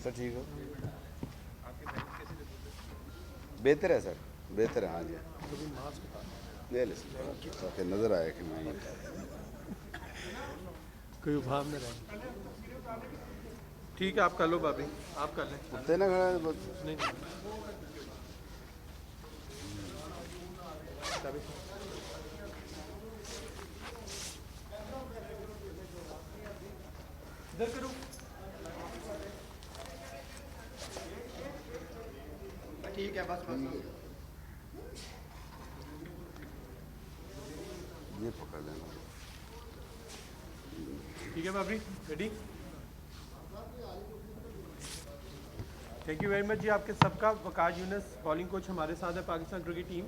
سر ٹھیک ہو؟ بہتر ہے سر، بہتر ہے. ہاں جی لے لے سر تاکہ نظر آئے کہ میں کوئی ابہام نہ رہے. ٹھیک ہے آپ کر لو بابی، آپ کر لیں. کتے نہ کھڑا ہے بس. نہیں ادھر کرو. ٹھیک ہے بس بس. یہ پکڑ لینا. ٹھیک ہے بابری ریڈی. تھینک یو ویری مچ جی آپ کے سب کا. وقار یونس بالنگ کوچ ہمارے ساتھ ہے پاکستان کرکٹ ٹیم.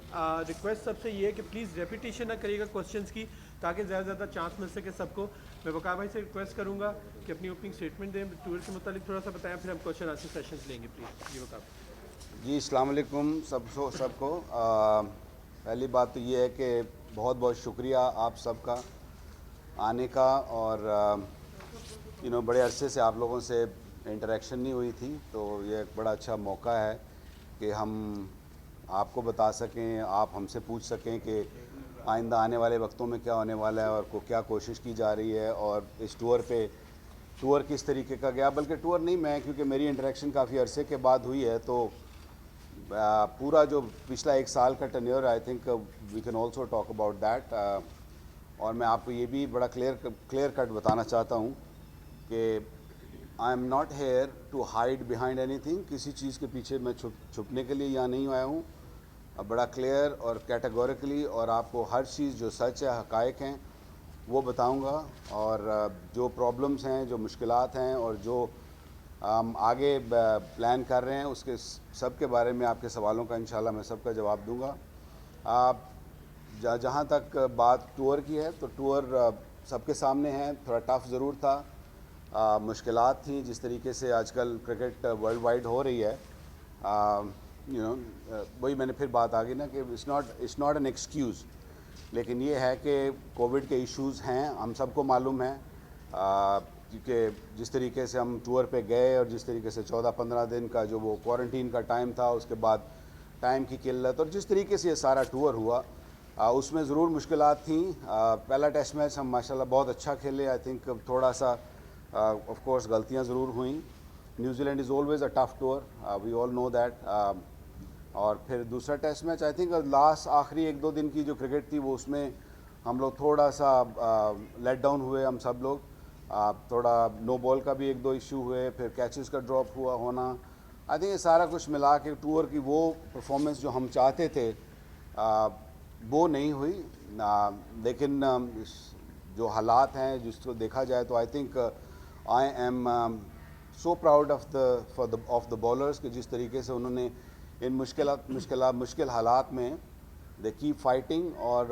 ریکویسٹ سب سے یہ ہے کہ پلیز ریپیٹیشن نہ کریے گا کوشچنس کی تاکہ زیادہ سے زیادہ چانس مل سکے سب کو. میں وقار بھائی سے ریکویسٹ کروں گا کہ اپنی اوپننگ اسٹیٹمنٹ دیں، ٹور کے متعلق تھوڑا سا بتائیں، پھر ہم کوشچن آنسر سیشنز لیں گے پلیز. جی وقار. جی السلام علیکم سب کو. پہلی بات تو یہ ہے کہ بہت بہت شکریہ آپ سب کا آنے کا، اور بڑے عرصے سے آپ لوگوں سے انٹریکشن نہیں ہوئی تھی، تو یہ ایک بڑا اچھا موقع ہے کہ ہم آپ کو بتا سکیں، آپ ہم سے پوچھ سکیں کہ آئندہ آنے والے وقتوں میں کیا ہونے والا ہے اور کیا کوشش کی جا رہی ہے، اور اس ٹور کس طریقے کا گیا. بلکہ ٹور نہیں، میں کیونکہ میری انٹریکشن کافی عرصے کے بعد ہوئی ہے، تو پورا جو پچھلا ایک سال کا tenure I think we can also talk about that. اور میں آپ کو یہ بھی بڑا کلیئر کٹ بتانا چاہتا ہوں کہ I am not here to hide behind anything. کسی چیز کے پیچھے میں چھپنے کے لیے یہاں نہیں آیا ہوں. بڑا کلیئر اور کیٹیگوریکلی، اور آپ کو ہر چیز جو سچ ہے، حقائق ہیں، وہ بتاؤں گا. اور جو پرابلمس ہیں، جو مشکلات ہیں، اور جو ہم آگے پلان کر رہے ہیں، اس کے سب کے بارے میں آپ کے سوالوں کا انشاءاللہ میں سب کا جواب دوں گا. جہاں تک بات ٹور کی ہے، تو ٹور سب کے سامنے ہے. تھوڑا ٹف ضرور تھا، مشکلات تھیں. جس طریقے سے آج کل کرکٹ ورلڈ وائڈ ہو رہی ہے، وہی میں نے پھر بات آ گئی نا کہ اٹس ناٹ این ایکسکیوز. لیکن یہ ہے کہ کووڈ کے ایشوز ہیں، ہم سب کو معلوم ہے. کیونکہ جس طریقے سے ہم ٹور پہ گئے، اور جس طریقے سے 14-15 دن کا جو وہ کوارنٹین کا ٹائم تھا، اس کے بعد ٹائم کی قلت، اور جس طریقے سے یہ سارا ٹور ہوا، اس میں ضرور مشکلات تھیں. پہلا ٹیسٹ میچ ہم ماشاءاللہ بہت اچھا کھیلے. آئی تھنک تھوڑا سا آف کورس غلطیاں ضرور ہوئیں. New Zealand is always a tough tour, we all know that. اور پھر دوسرا test match I think last آخری 1-2 دن کی جو کرکٹ تھی، وہ اس میں ہم لوگ تھوڑا سا لیٹ ڈاؤن ہوئے ہم سب لوگ. تھوڑا نو بال کا بھی 1-2 ایشو ہوئے، پھر کیچز کا ڈراپ ہونا. آئی تھنک یہ سارا کچھ ملا کے ٹور کی وہ پرفارمنس جو ہم چاہتے تھے وہ نہیں ہوئی. لیکن جو حالات ہیں، جس کو دیکھا جائے تو I think I am so proud of the bowlers کہ جس طریقے سے انہوں نے ان مشکل حالات میں دے کیپ فائٹنگ. اور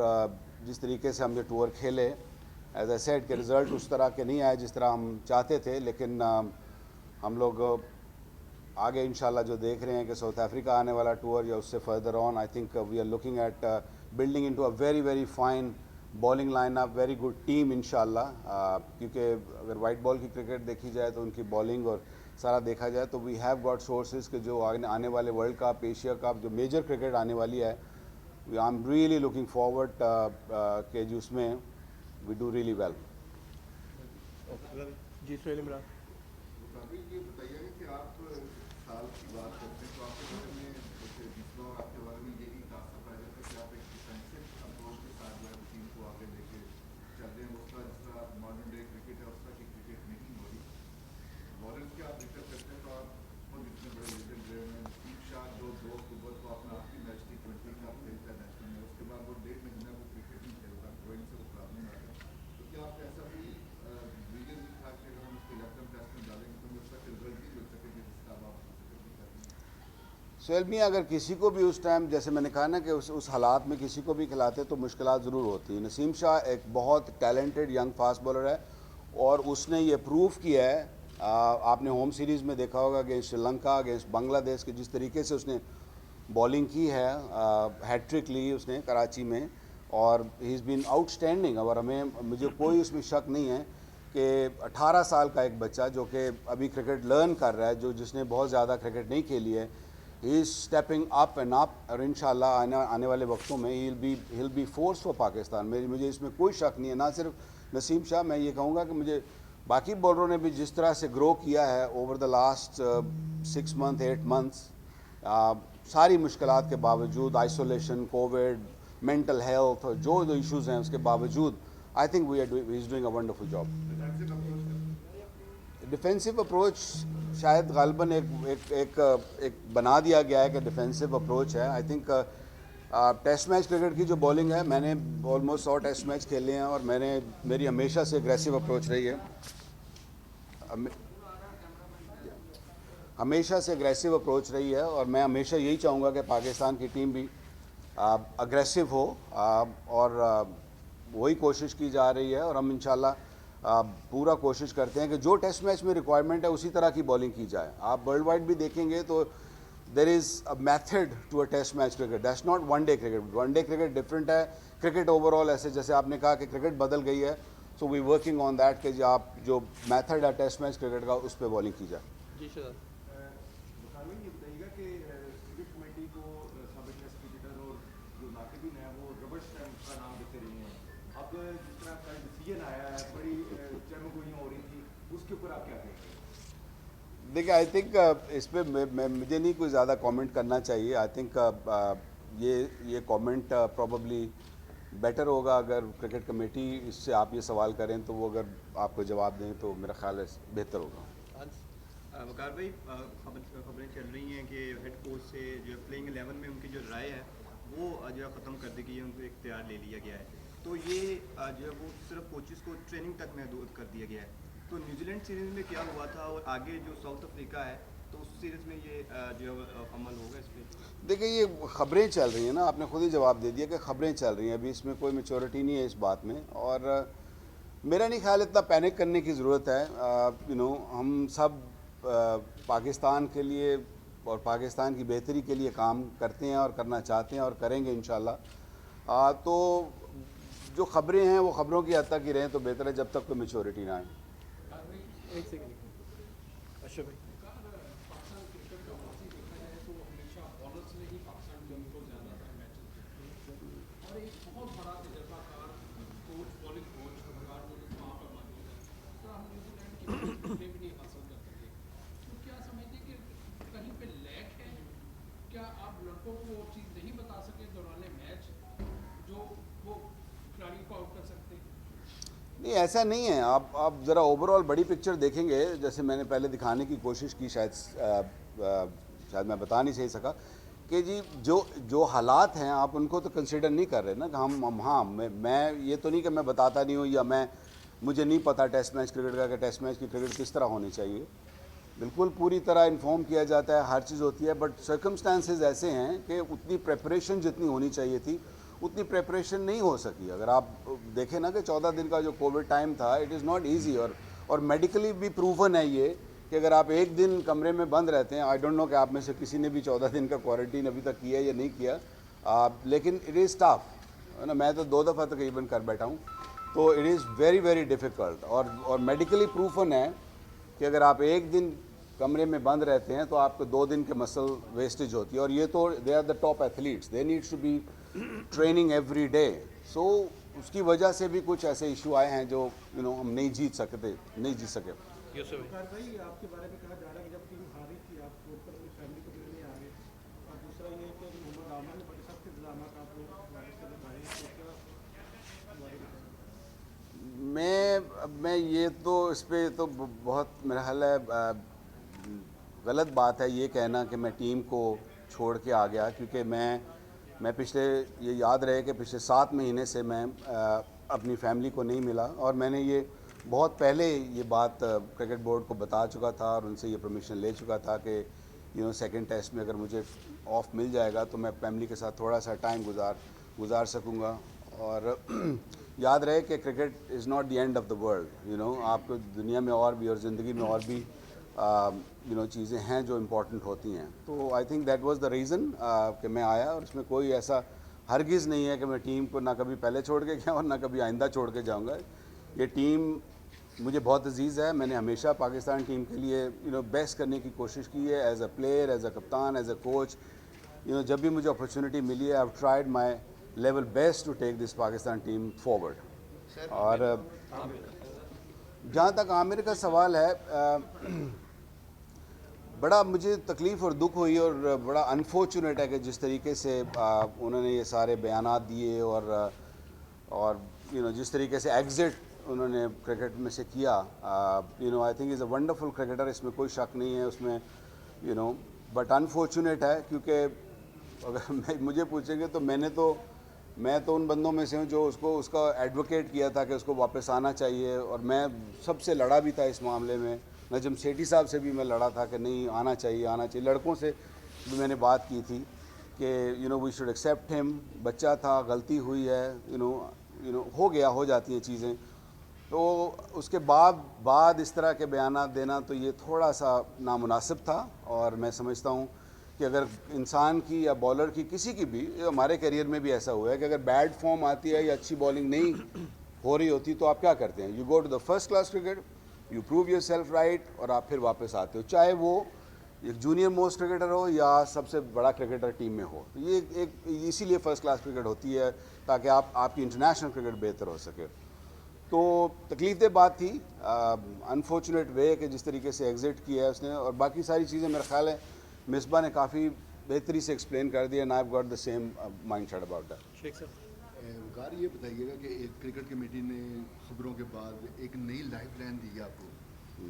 جس طریقے سے ہم جو ٹور کھیلے، ایز اے سیڈ کہ رزلٹ اس طرح کے نہیں آئے جس طرح ہم چاہتے تھے. لیکن ہم لوگ آگے انشاءاللہ جو دیکھ رہے ہیں کہ ساؤتھ افریقہ آنے والا ٹور یا اس سے further on, I think we are looking at building into a very very fine bowling line up, very good team انشاءاللہ. کیونکہ اگر وائٹ بال کی کرکٹ دیکھی جائے تو ان کی بالنگ اور سارا دیکھا جائے تو وی ہیو گاٹ سورسز کہ جو آنے والے ورلڈ کپ، ایشیا کپ، جو میجر کرکٹ آنے والی ہے، I am really looking forward کہ جو اس میں وی ڈو ریئلی ویل. جی سہیل عمران. ابھی یہ بتائیے کہ آپ سال کی بات کرتے ہیں تو آپ کے بارے میں جیسے جس بار آپ کے بارے میں یہی تاثر پایا جاتا ہے کہ آپ ایک ڈیفینسو اپروچ کے ساتھ جو ہے ٹیم کو آگے لے کے چل رہے ہیں. اس طرح جس طرح ماڈرن ڈے کرکٹ ہے اس طرح کی کرکٹ نہیں ہو رہی. بالرز کی آپ ذکر کرتے ہیں تو آپ خود اتنے بڑے لیجنڈ رہے ہیں. نسیم شاہ جو 2 اکتوبر کو اپنا آخری میچ T20 کا کھیلتا ہے نیشنل میں، اس کے بعد وہ 1.5 مہینہ وہ کرکٹ نہیں کھیلتا، گروئن سے وہ پرابلم آ گیا. تو کیا آپ ایسا بھی ریزن بھی تھا کہ اگر ہم اس کو 11 ٹیسٹ میں ڈالیں گے تو ہمیں اس کا رزلٹ نہیں مل سکے گا جس کا آپ ذکر بھی کر رہے ہیں؟ سہیل میاں، اگر کسی کو بھی اس ٹائم، جیسے میں نے کہا نا کہ اس حالات میں کسی کو بھی کھلاتے تو مشکلات ضرور ہوتی ہیں. نسیم شاہ ایک بہت ٹیلنٹڈ ینگ فاسٹ بالر ہے، اور اس نے یہ پروف کیا ہے. آپ نے ہوم سیریز میں دیکھا ہوگا اگینسٹ سری لنکا، اگینسٹ بنگلہ دیش کے جس طریقے سے اس نے بالنگ کی ہے، ہیٹ ٹرک لی اس نے کراچی میں، اور ہی از بین آؤٹ اسٹینڈنگ. اور مجھے کوئی اس میں شک نہیں ہے کہ 18 سال کا ایک بچہ جو کہ ابھی کرکٹ لرن کر رہا ہے, جس نے بہت زیادہ کرکٹ نہیں کھیلی ہے, ہی از اسٹیپنگ اپ اینڈ اپ, اور انشاءاللہ آنے والے وقتوں میں he'll be force for Pakistan. مجھے اس میں کوئی شک نہیں ہے. نہ صرف نسیم شاہ, میں یہ کہوں گا کہ مجھے باقی بالروں نے بھی جس طرح سے گرو کیا ہے over the last 6 months 8 months, ساری مشکلات کے باوجود, آئسولیشن, کووڈ, مینٹل ہیلتھ, جو ایشوز ہیں اس کے باوجود, آئی think he is doing a wonderful job. Defensive approach شاید غالباً ایک بنا دیا گیا ہے کہ ڈیفینسو اپروچ ہے. I think test match cricket کی جو بولنگ ہے, میں نے آلموسٹ 100 ٹیسٹ میچ کھیلے ہیں, اور میری ہمیشہ سے اگریسو اپروچ رہی ہے. ہمیشہ سے اگریسو اپروچ رہی ہے, اور میں ہمیشہ یہی چاہوں گا کہ پاکستان کی ٹیم بھی اگریسو ہو, اور وہی کوشش کی جا رہی ہے, اور ہم انشاءاللہ پورا کوشش کرتے ہیں کہ جو ٹیسٹ میچ میں ریکوائرمنٹ ہے اسی طرح کی بالنگ کی جائے. آپ ورلڈ وائڈ بھی دیکھیں گے تو there is a method to a test match cricket. That's not one day cricket. One day cricket different ہے. کرکٹ اوور آل ایسے جیسے آپ نے کہا کہ کرکٹ بدل گئی ہے, سو وی ورکنگ آن دیٹ کہ آپ جو میتھڈ ہے ٹیسٹ میچ کرکٹ کا اس پہ بالنگ کی جائے. جی شہزاد. یہ بتائیے گا کہ کرکٹ کمیٹی کو سابق ٹیسٹ کرکٹر اور جو ناقدین ہیں وہ ربڑ اسٹیمپ کا نام دیتے رہے ہیں. اب جس طرح کا ڈیسیجن آیا ہے, بڑی چہم گوئیاں ہو رہی تھی, اس کے اوپر آپ کیا کہیں گے؟ دیکھیں, آئی تھنک اس پہ مجھے نہیں کوئی زیادہ کامنٹ کرنا چاہیے. آئی تھنک یہ کامنٹ پروبیبلی بیٹر ہوگا اگر کرکٹ کمیٹی اس سے آپ یہ سوال کریں تو وہ اگر آپ کو جواب دیں تو میرا خیال ہے بہتر ہوگا. وقار بھائی, خبریں چل رہی ہیں کہ ہیڈ کوچ سے جو پلینگ 11 میں ان کی جو رائے ہے وہ جو ہے ختم کر دی گئی ہے, ان کو اختیار لے لیا گیا ہے. تو یہ جو ہے وہ صرف کوچز کو ٹریننگ تک محدود کر دیا گیا ہے. تو نیوزی لینڈ سیریز میں کیا ہوا تھا, اور آگے جو ساؤتھ افریقہ ہے تو اس سیریز میں یہ جو ہے عمل ہوگا اس پہ؟ دیکھیں, یہ خبریں چل رہی ہیں نا, آپ نے خود ہی جواب دے دیا کہ خبریں چل رہی ہیں, ابھی اس میں کوئی میچورٹی نہیں ہے اس بات میں, اور میرا نہیں خیال اتنا پینک کرنے کی ضرورت ہے. ہم سب پاکستان کے لیے اور پاکستان کی بہتری کے لیے کام کرتے ہیں اور کرنا چاہتے ہیں اور کریں گے انشاءاللہ. تو جو خبریں ہیں وہ خبروں کی حد تک ہی رہیں تو بہتر ہے, جب تک کوئی میچورٹی نہ آئے. ایک سیکنڈ. اشرف بھائی. نہیں, ایسا نہیں ہے. آپ ذرا اوور آل بڑی پکچر دیکھیں گے, جیسے میں نے پہلے دکھانے کی کوشش کی, شاید میں بتا نہیں صحیح سکا کہ جی جو حالات ہیں آپ ان کو تو کنسیڈر نہیں کر رہے نا, کہ میں یہ تو نہیں کہ میں بتاتا نہیں ہوں یا مجھے نہیں پتہ ٹیسٹ میچ کرکٹ کا کہ ٹیسٹ میچ کی کرکٹ کس طرح ہونی چاہیے. بالکل پوری طرح انفارم کیا جاتا ہے, ہر چیز ہوتی ہے, بٹ سرکمسٹانسز ایسے ہیں کہ اتنی پریپریشن جتنی ہونی چاہیے تھی اتنی پریپریشن نہیں ہو سکی. اگر آپ دیکھیں نا کہ 14 دن کا جو کووڈ ٹائم تھا, اٹ از ناٹ ایزی, اور میڈیکلی بھی پروون ہے یہ کہ اگر آپ ایک دن کمرے میں بند رہتے ہیں, آئی ڈونٹ نو کہ آپ میں سے کسی نے بھی 14 دن کا کوارنٹین ابھی تک کیا یا نہیں کیا, لیکن اٹ از ٹف ہے نا. میں تو 2 دفعہ تقریباً کر بیٹھا ہوں, تو it is very very difficult, اور میڈیکلی پروفن ہے کہ اگر آپ ایک دن کمرے میں بند رہتے ہیں تو آپ کو 2 دن کے مسل ویسٹیج ہوتی ہے, اور یہ تو they are the top athletes, they needs to be training every day. So اس کی وجہ سے بھی کچھ ایسے ایشو آئے ہیں جو ہم نہیں جیت سکے. وقار بھائی, آپ کے بارے میں کہا جا رہا ہے کہ جب ٹیم ہاری تھی آپ کو اوپر اپنی فیملی کو ملنے آ گئے, اور دوسرا یہ کہ محمد عامر نے بڑے سخت الزامات آپ کو وارث سے لگائے, میں یہ تو اس پہ تو بہت میرا خیال ہے غلط بات ہے یہ کہنا کہ میں ٹیم کو چھوڑ کے آ گیا, کیونکہ میں پچھلے یہ یاد رہے کہ پچھلے 7 مہینے سے میں اپنی فیملی کو نہیں ملا, اور میں نے یہ بہت پہلے یہ بات کرکٹ بورڈ کو بتا چکا تھا اور ان سے یہ پرمیشن لے چکا تھا کہ سیکنڈ ٹیسٹ میں اگر مجھے آف مل جائے گا تو میں فیملی کے ساتھ تھوڑا سا ٹائم گزار سکوں گا. اور یاد رہے کہ cricket is not the end of the world. آپ کو دنیا میں اور بھی اور زندگی میں اور بھی چیزیں ہیں جو امپورٹنٹ ہوتی ہیں. تو I think that was the reason کہ میں آیا, اور اس میں کوئی ایسا ہرگز نہیں ہے کہ میں ٹیم کو نہ کبھی پہلے چھوڑ کے گیا اور نہ کبھی آئندہ چھوڑ کے جاؤں گا. یہ ٹیم مجھے بہت عزیز ہے. میں نے ہمیشہ پاکستان ٹیم کے لیے بیسٹ کرنے کی کوشش کی ہے, as a player, as a کپتان, ایز اے کوچ. جب بھی مجھے اپرچونیٹی ملی ہے, I have tried my level best to take this Pakistan team forward. اور جہاں تک عامر کا سوال ہے, بڑا مجھے تکلیف اور دکھ ہوئی, اور بڑا انفارچونیٹ ہے کہ جس طریقے سے انہوں نے یہ سارے بیانات دیے, اور جس طریقے سے ایگزٹ انہوں نے کرکٹ میں سے کیا. I think is a wonderful cricketer, اس میں کوئی شک نہیں ہے اس میں, بٹ انفارچونیٹ ہے کیونکہ اگر مجھے پوچھیں گے تو میں تو ان بندوں میں سے ہوں جو اس کا ایڈوکیٹ کیا تھا کہ اس کو واپس آنا چاہیے, اور میں سب سے لڑا بھی تھا اس معاملے میں. نجم سیٹھی صاحب سے بھی میں لڑا تھا کہ نہیں آنا چاہیے. لڑکوں سے بھی میں نے بات کی تھی کہ وی شوڈ ایکسیپٹ ہم. بچہ تھا, غلطی ہوئی ہے, ہو جاتی ہیں چیزیں. تو اس کے بعد اس طرح کے بیانات دینا تو یہ تھوڑا سا نامناسب تھا. اور میں سمجھتا ہوں کہ اگر انسان کی یا بالر کی کسی کی بھی, ہمارے کیریئر میں بھی ایسا ہوا ہے کہ اگر بیڈ فارم آتی ہے یا اچھی بالنگ نہیں ہو رہی ہوتی تو آپ کیا کرتے ہیں؟ You go to the first class cricket, you prove yourself right, اور آپ پھر واپس آتے ہو, چاہے وہ ایک جونیئر موسٹ کرکٹر ہو یا سب سے بڑا کرکٹر ٹیم میں ہو. تو یہ اسی لیے فرسٹ کلاس کرکٹ ہوتی ہے تاکہ آپ کی انٹرنیشنل کرکٹ بہتر ہو سکے. تو تکلیف دہ بات تھی, انفارچونیٹ وے کہ جس طریقے سے ایگزٹ کیا ہے اس نے. اور باقی ساری چیزیں میرا خیال ہے مصباح نے کافی بہتری سے ایکسپلین کر دیا, and I have got the same mindset about that. شیخ صاحب. وقار یہ بتائیے گا کہ ایک کرکٹ کمیٹی نے خبروں کے بعد ایک نئی لائف لائن دی ہے آپ کو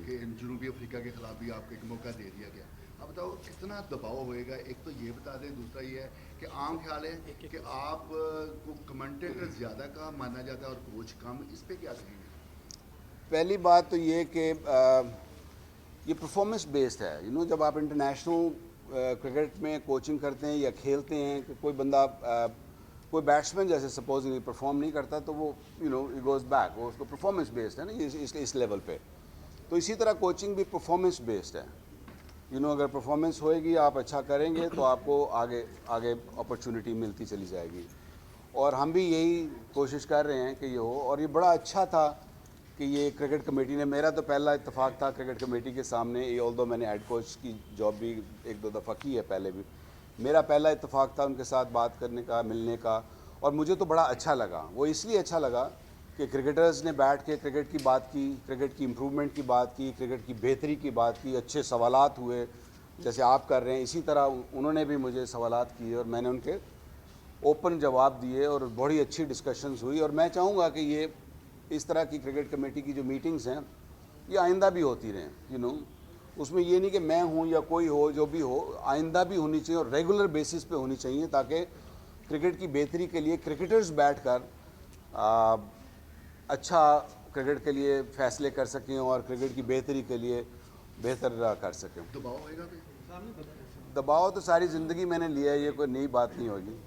کہ جنوبی افریقہ کے خلاف بھی آپ کو ایک موقع دے دیا گیا. اب بتاؤ کتنا دباؤ ہوئے گا؟ ایک تو یہ بتا دیں, دوسرا یہ ہے کہ عام خیال ہے کہ آپ کو کمنٹیٹر زیادہ کا مانا جاتا ہے اور کوچ کم, اس پہ کیا کہیں گے؟ پہلی بات تو یہ کہ یہ پرفارمنس بیسڈ ہے. جب آپ انٹرنیشنل کرکٹ میں کوچنگ کرتے ہیں یا کھیلتے ہیں کہ کوئی بندہ کوئی بیٹسمین جیسے سپوز پرفارم نہیں کرتا تو وہ اٹ گوز بیک, وہ اس کو پرفارمنس بیسڈ ہے نا اس لیول پہ. تو اسی طرح کوچنگ بھی پرفارمنس بیسڈ ہے. اگر پرفارمنس ہوئے گی, آپ اچھا کریں گے تو آپ کو آگے اپرچونٹی ملتی چلی جائے گی. اور ہم بھی یہی کوشش کر رہے ہیں کہ یہ ہو. اور یہ بڑا اچھا تھا کہ یہ کرکٹ کمیٹی نے, میرا تو پہلا اتفاق تھا کرکٹ کمیٹی کے سامنے, آلدو میں نے ہیڈ کوچ کی جاب بھی 1-2 دفعہ کی ہے پہلے بھی, میرا پہلا اتفاق تھا ان کے ساتھ بات کرنے کا, ملنے کا. اور مجھے تو بڑا اچھا لگا. وہ اس لیے اچھا لگا کہ کرکٹرز نے بیٹھ کے کرکٹ کی بات کی, کرکٹ کی امپرومنٹ کی بات کی, کرکٹ کی بہتری کی بات کی, اچھے سوالات ہوئے جیسے آپ کر رہے ہیں. اسی طرح انہوں نے بھی مجھے سوالات کیے اور میں نے ان کے اوپن جواب دیے, اور بڑی اچھی ڈسکشنز ہوئی. اور میں چاہوں گا کہ یہ اس طرح کی کرکٹ کمیٹی کی جو میٹنگز ہیں یہ آئندہ بھی ہوتی رہیں. اس میں یہ نہیں کہ میں ہوں یا کوئی ہو, جو بھی ہو, آئندہ بھی ہونی چاہیے اور ریگولر بیسس پہ ہونی چاہیے تاکہ کرکٹ کی بہتری کے لیے کرکٹرز بیٹھ کر اچھا کرکٹ کے لیے فیصلے کر سکیں اور کرکٹ کی بہتری کے لیے بہتر کر سکیں. دباؤ ہوئے گا کہ دباؤ تو ساری زندگی میں نے لیا ہے, یہ کوئی نئی بات نہیں ہوگی.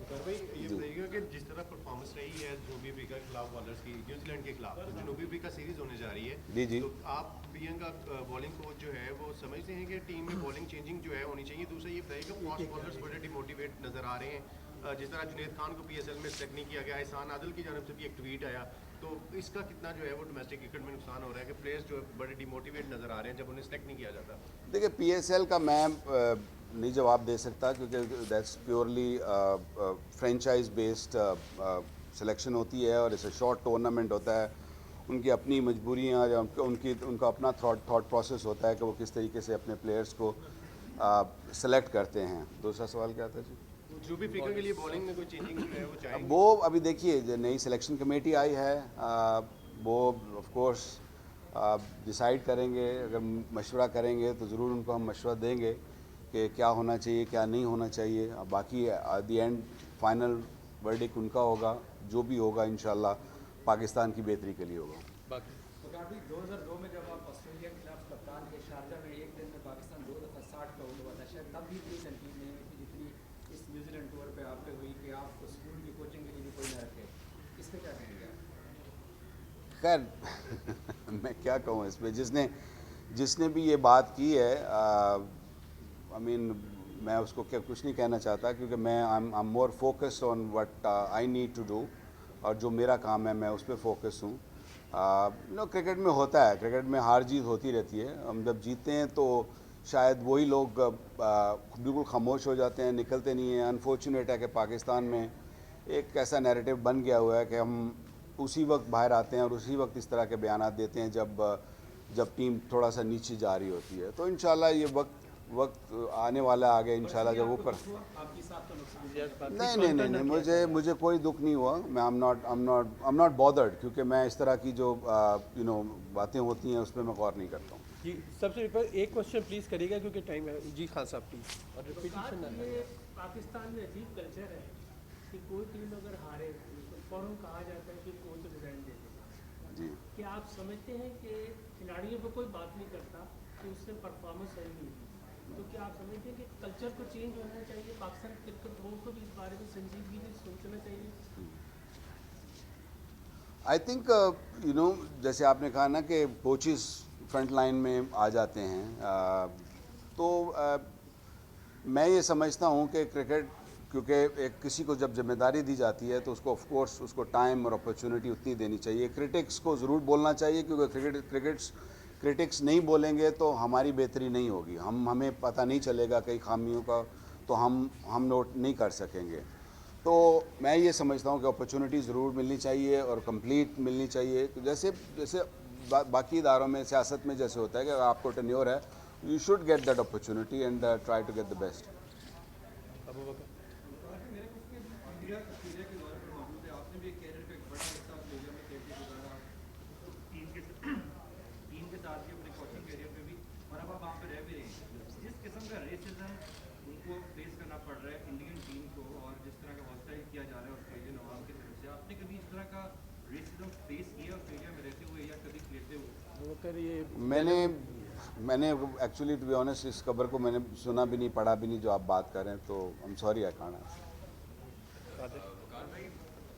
بھائی یہ بتائیے گا کہ جس طرح پرفارمنس رہی ہے جنوبی افریقہ کے خلاف بالرز کی, نیوزی لینڈ کے خلاف, تو جنوبی افریقہ سیریز ہونے جا رہی ہے, جی تو آپ پرینکا بالنگ کوچ جو ہے وہ سمجھتے ہیں کہ ٹیم میں بالنگ چینجنگ جو ہے ہونی چاہیے؟ دوسرا یہ بتائیے کہ فاسٹ بالرز بڑے ڈیموٹیویٹ نظر آ رہے ہیں, جس طرح جنید خان کو پی ایس ایل میں سلیکٹ نہیں کیا گیا, احسان عادل کی جانب سے بھی ایک ٹویٹ آیا, تو اس کا کتنا جو ہے وہ ڈومیسٹک کرکٹ میں نقصان ہو رہا ہے کہ پلیئرز جو بڑے ڈیموٹیویٹ نظر آ رہے ہیں جب انہیں سلیکٹ نہیں کیا جاتا؟ دیکھیے پی ایس ایل کا میں نہیں جواب دے سکتا کیونکہ that's purely franchise based selection ہوتی ہے اور اسے شارٹ ٹورنامنٹ ہوتا ہے. ان کی اپنی مجبوریاں یا ان کا اپنا تھاٹ پروسیس ہوتا ہے کہ وہ کس طریقے سے اپنے پلیئرز کو سلیکٹ کرتے ہیں. دوسرا سوال کیا تھا جی؟ جنوبی افریقہ کے لیے بالنگ میں کوئی چینجنگ جو ہے وہ چاہیں گے؟ وہ ابھی دیکھیے جو نئی سلیکشن کمیٹی آئی ہے وہ آف کورس ڈیسائیڈ کریں گے. اگر مشورہ کریں گے تو ضرور ان کو ہم مشورہ دیں گے کہ کیا ہونا چاہیے کیا نہیں ہونا چاہیے. باقی at the end final verdict ان کا ہوگا, جو بھی ہوگا انشاءاللہ پاکستان کی بہتری کے لیے ہوگا. ابھی 2002 میں جب آپ آسٹریلیا کے خلاف کپتان کے, شارجہ میں ایک دن میں پاکستان 2 دفعہ 60 کا ہوا تھا, شاید تب بھی اتنی تنقید نہیں ہوئی تھی جتنی اس نیوزی لینڈ ٹور پہ آپ پہ ہوئی کہ آپ کو اسکول کی کوچنگ کے لیے بھی کوئی نہ رکھے. اس پہ کیا کہیں گے آپ؟ خیر میں کیا کہوں اس پہ, جس نے بھی یہ بات کی ہے میں اس کو کچھ نہیں کہنا چاہتا کیونکہ میں I'm more focused on what I need to do, اور جو میرا کام ہے میں اس پہ فوکس ہوں. کرکٹ میں ہوتا ہے, کرکٹ میں ہار جیت ہوتی رہتی ہے. ہم جب جیتتے ہیں تو شاید وہی لوگ بالکل خاموش ہو جاتے ہیں, نکلتے نہیں ہیں. انفارچونیٹ ہے کہ پاکستان میں ایک ایسا نیریٹو بن گیا ہوا ہے کہ ہم اسی وقت باہر آتے ہیں اور اسی وقت اس طرح کے بیانات دیتے ہیں جب ٹیم تھوڑا سا نیچے جا رہی ہوتی ہے. تو انشاءاللہ یہ وقت آنے والا آگے انشاءاللہ جب اوپر. آپ کی ساتھ تو نقصان نہیں, مجھے کوئی دکھ نہیں ہوا. میں I'm not bothered, کیونکہ میں اس طرح کی جو باتیں ہوتی ہیں اس پہ میں غور نہیں کرتا ہوں. جی سب سے اوپر ایک کوشچن پلیز کریے گا کیونکہ ٹائم ہے. جی خان صاحب پلیز. اور ریپیٹیشن نہ کریں. پاکستان میں عجیب کلچر ہے کہ کوئی ٹیم اگر ہارے تو فوراً کہا جاتا ہے کہ کوچ ریزائن دے دے. جی, کیا آپ سمجھتے ہیں کہ کھلاڑیوں پہ کوئی بات نہیں کرتا کہ اس سے پرفارمنس صحیح نہیں ہوئی, تو کیا آپ سمجھتے ہیں کہ کلچر کو چینج ہونا چاہیے, پاکستان کرکٹ بورڈ کو بھی اس بارے میں سنجیدگی سے سوچنا چاہیے؟ آئی تھنک جیسے آپ نے کہا نا کہ کوچز فرنٹ لائن میں آ جاتے ہیں, تو میں یہ سمجھتا ہوں کہ کرکٹ, کیونکہ ایک کسی کو جب ذمہ داری دی جاتی ہے تو اس کو آف کورس اس کو ٹائم اور اپرچونٹی اتنی دینی چاہیے. کرٹکس کو ضرور بولنا چاہیے, کیونکہ کرٹکس نہیں بولیں گے تو ہماری بہتری نہیں ہوگی. ہمیں پتہ نہیں چلے گا کئی خامیوں کا, تو ہم نوٹ نہیں کر سکیں گے. تو میں یہ سمجھتا ہوں کہ اپرچونٹی ضرور ملنی چاہیے اور کمپلیٹ ملنی چاہیے. جیسے باقی اداروں میں, سیاست میں جیسے ہوتا ہے کہ آپ کو ٹینیور ہے, you should get that opportunity and try to get the best. India کے دورے پر موجود ہے, آپ نے بھی کیریئر کا ایک بڑا حصہ آسٹریلیا میں کیسے گزارا, ٹیم کے ساتھ بھی, اپنے کوچنگ کیریئر پہ بھی, اور اب آپ وہاں پہ رہ بھی رہے ہیں. جس قسم کا ریسزم ان کو فیس کرنا پڑ رہا ہے انڈین ٹیم کو, اور جس طرح کا ہاسٹائل کیا جا رہا ہے آسٹریلین عوام کی طرف سے, آپ نے کبھی اس طرح کا ریسزم فیس کیا آسٹریلیا میں رہتے ہوئے یا کبھی کھیلتے ہوئے؟ میں نے ایکچولی ٹو بی آنیسٹ اس خبر کو میں نے سنا بھی نہیں, پڑھا بھی نہیں جو آپ بات کر رہے ہیں, تو am sorry I can't answer. بھائی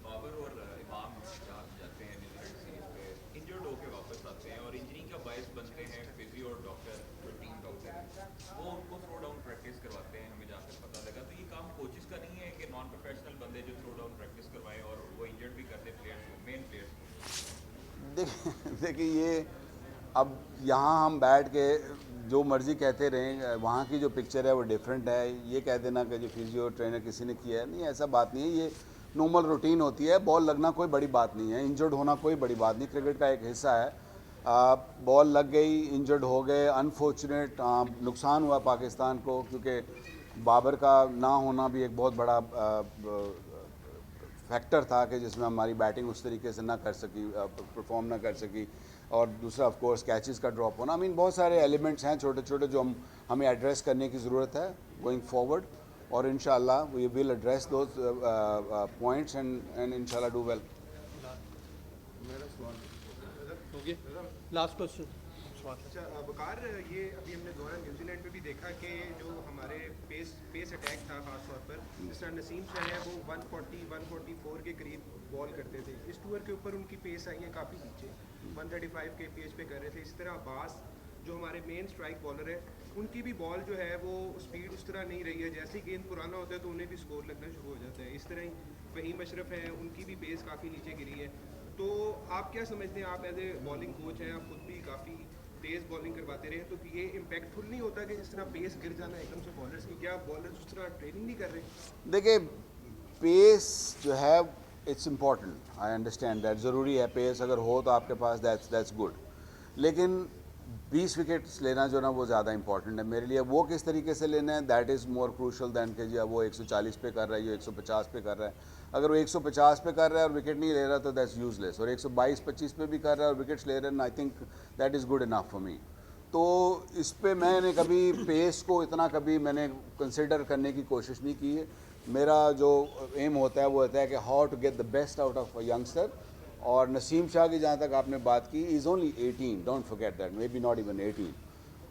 بابر اور امام جاتے ہیں نیوزی لینڈ سیریز پہ, انجرڈ ہو کے واپس آتے ہیں اور انجری کا باعث بنتے ہیں فزیو اور ڈاکٹر, جو ٹیم ڈاکٹر, وہ ان کو تھرو ڈاؤن پریکٹس کرواتے ہیں. ہمیں جا کر پتہ لگا, تو یہ کام کوچز کا نہیں ہے کہ نان پروفیشنل بندے جو تھرو ڈاؤن پریکٹس کروائیں اور وہ انجرڈ بھی کر دیں پلیئرس کو, مین پلیئرس کو. دیکھیے یہ اب یہاں ہم بیٹھ کے جو مرضی کہتے رہیں, وہاں کی جو پکچر ہے وہ ڈیفرنٹ ہے. یہ کہہ دینا کہ جو فزیو ٹرینر کسی نے کیا ہے, نہیں, ایسا بات نہیں ہے. یہ نارمل روٹین ہوتی ہے. بال لگنا کوئی بڑی بات نہیں ہے, انجرڈ ہونا کوئی بڑی بات نہیں, کرکٹ کا ایک حصہ ہے. بال لگ گئی, انجرڈ ہو گئے, انفارچونیٹ, نقصان ہوا پاکستان کو, کیونکہ بابر کا نہ ہونا بھی ایک بہت بڑا فیکٹر تھا کہ جس میں ہماری بیٹنگ اس طریقے سے نہ کر سکی, پرفارم نہ کر سکی. اور دوسرا آف کورس کیچز کا ڈراپ ہونا. بہت سارے ایلیمنٹس ہیں چھوٹے چھوٹے جو ہمیں ایڈریس کرنے کی ضرورت ہے گوئنگ فارورڈ, اور انشاءاللہ وی ول ایڈریس دوز پوائنٹس اینڈ انشاءاللہ ڈو ویل. Last question. اچھا وقار, یہ ابھی ہم نے دورہ نیوزی لینڈ میں بھی دیکھا کہ جو ہمارے پیس اٹیک تھا خاص طور پر, جس طرح نسیم شاہ ہے وہ 144 کے قریب بال کرتے تھے. اس ٹور کے اوپر ان کی پیس آئی ہے کافی نیچے, 135 کے پی ایچ پہ کر رہے تھے. اسی طرح عباس جو ہمارے مین اسٹرائک بالر ہے, ان کی بھی بال جو ہے وہ اسپیڈ اس طرح نہیں رہی ہے. جیسے ہی گیند پرانا ہوتا ہے تو انہیں بھی اسکور لگنا شروع ہو جاتا ہے. اس طرح ہی فہیم اشرف ہیں, ان کی بھی پیس کافی نیچے گری ہے. تو آپ کیا سمجھتے ہیں, آپ ایز اے بالنگ کوچ ہیں, آپ خود بھی کافی تیز بالنگ کرواتے رہے, تو یہ امپیکٹ فل نہیں ہوتا کہ جس طرح پیس گر جانا ایک دم سے بالرس کی, کیا بالرس اس طرح ٹریننگ نہیں کر رہے؟ دیکھیں پیس جو ہے it's important, I understand that, ضروری ہے پیس اگر ہو تو آپ کے پاس, دیٹس گڈ. لیکن 20 وکٹس لینا جو نا وہ زیادہ امپورٹنٹ ہے میرے لیے. وہ کس طریقے سے لینا ہے, دیٹ از مور کروشل دین کہ جی وہ 140 پہ کر رہا ہے, یہ 150 پہ کر رہا ہے. اگر وہ 150 پہ کر رہا ہے اور وکٹ نہیں لے رہا تو دیٹس یوز لیس, اور 122-25 پہ بھی کر رہا ہے اور وکٹس لے رہے ہیں, I think that is good enough for me. تو اس پہ میں نے کبھی پیس کو اتنا کبھی میں نے کنسیڈر کرنے کی کوشش نہیں کی ہے. میرا جو ایم ہوتا ہے وہ ہوتا ہے کہ how to get the best out of a youngster. اور نسیم شاہ کی جہاں تک آپ نے بات کی, is only 18, don't forget that, maybe not even 18,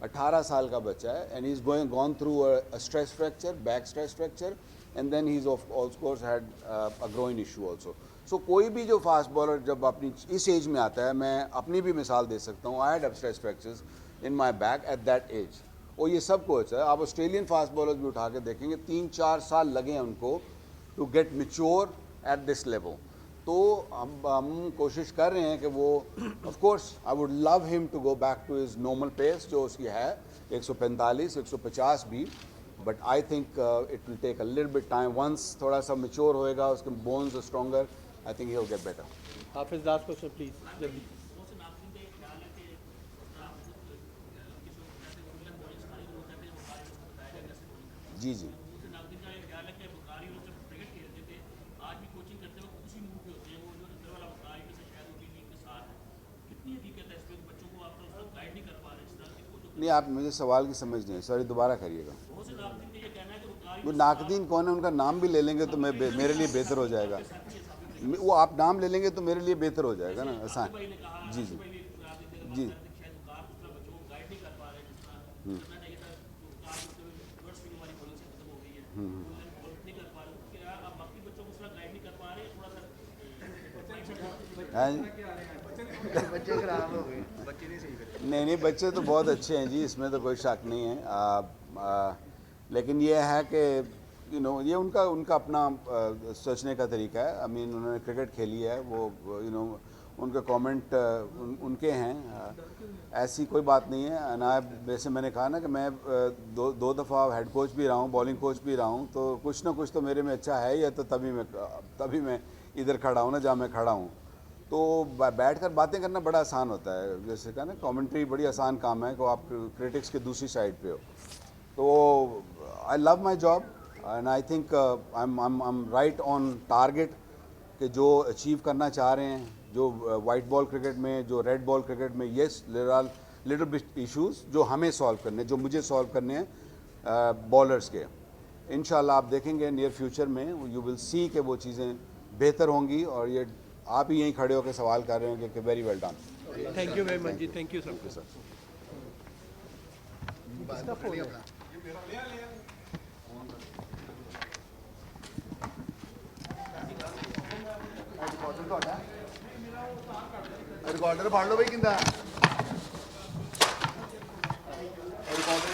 18 سال کا بچہ ہے, and he is gone through a stress fracture, back stress fracture, and then he is of course had a groin issue also. So کوئی بھی جو fast bowler جب اپنی اس age میں آتا ہے, میں اپنی بھی مثال دے سکتا ہوں, I had stress fractures in my back at that age. اور یہ سب کچھ ہے, آپ آسٹریلین فاسٹ بالرز بھی اٹھا کے دیکھیں گے 3-4 سال لگے ہیں ان کو to get mature at this level. تو ہم کوشش کر رہے ہیں کہ وہ of course I would love him to go back to his normal pace جو اس کی ہے 145 150 بھی, but I think it will take a little bit time. Once تھوڑا سا میچور ہوئے گا, اس کے bones stronger, I think he will get better. Hafeez last question please جلدی. جی جی نہیں, آپ مجھے سوال کی سمجھ نہیں ہے, سوری دوبارہ کریے گا. وہ ناقدین کون ہے, ان کا نام بھی لے لیں گے تو میرے لیے بہتر ہو جائے گا. وہ آپ نام لے لیں گے تو میرے لیے بہتر ہو جائے گا نا, آسان. جی جی جی نہیں, بچے تو بہت اچھے ہیں جی, اس میں تو کوئی شک نہیں ہے. لیکن یہ ہے کہ یہ ان کا اپنا سوچنے کا طریقہ ہے. آئی مین انہوں نے کرکٹ کھیلی ہے, وہ ان کے کامنٹ ان کے ہیں, ایسی کوئی بات نہیں ہے. ویسے میں نے کہا نا کہ میں 2 دفعہ ہیڈ کوچ بھی رہا ہوں, بالنگ کوچ بھی رہا ہوں, تو کچھ نہ کچھ تو میرے میں اچھا ہے ہی, تو تبھی میں ادھر کھڑا ہوں نا جہاں میں کھڑا ہوں. تو بیٹھ کر باتیں کرنا بڑا آسان ہوتا ہے, جیسے کہا نا کامنٹری بڑی آسان کام ہے کہ آپ کرٹکس کے دوسری سائڈ پہ ہو. تو I love my job and I think I'm right on target کہ جو اچیو کرنا چاہ رہے ہیں, جو وائٹ بال کرکٹ میں, جو ریڈ بال کرکٹ میں, yes there are little bit issues جو ہمیں سالو کرنے, جو مجھے سالو کرنے ہیں بالرز کے. انشاءاللہ آپ دیکھیں گے نیئر فیوچر میں یو ول سی کہ وہ چیزیں بہتر ہوں گی, اور یہ آپ ہی یہیں کھڑے ہو کے سوال کر رہے ہیں کہ very well done. Thank you very much جی, تھینک یو سر. ਰਿਕਾਰਡਰ ਫੜ ਲਓ ਬਈ ਕਿੰਦਾ ਰਿਕਾਰਡਰ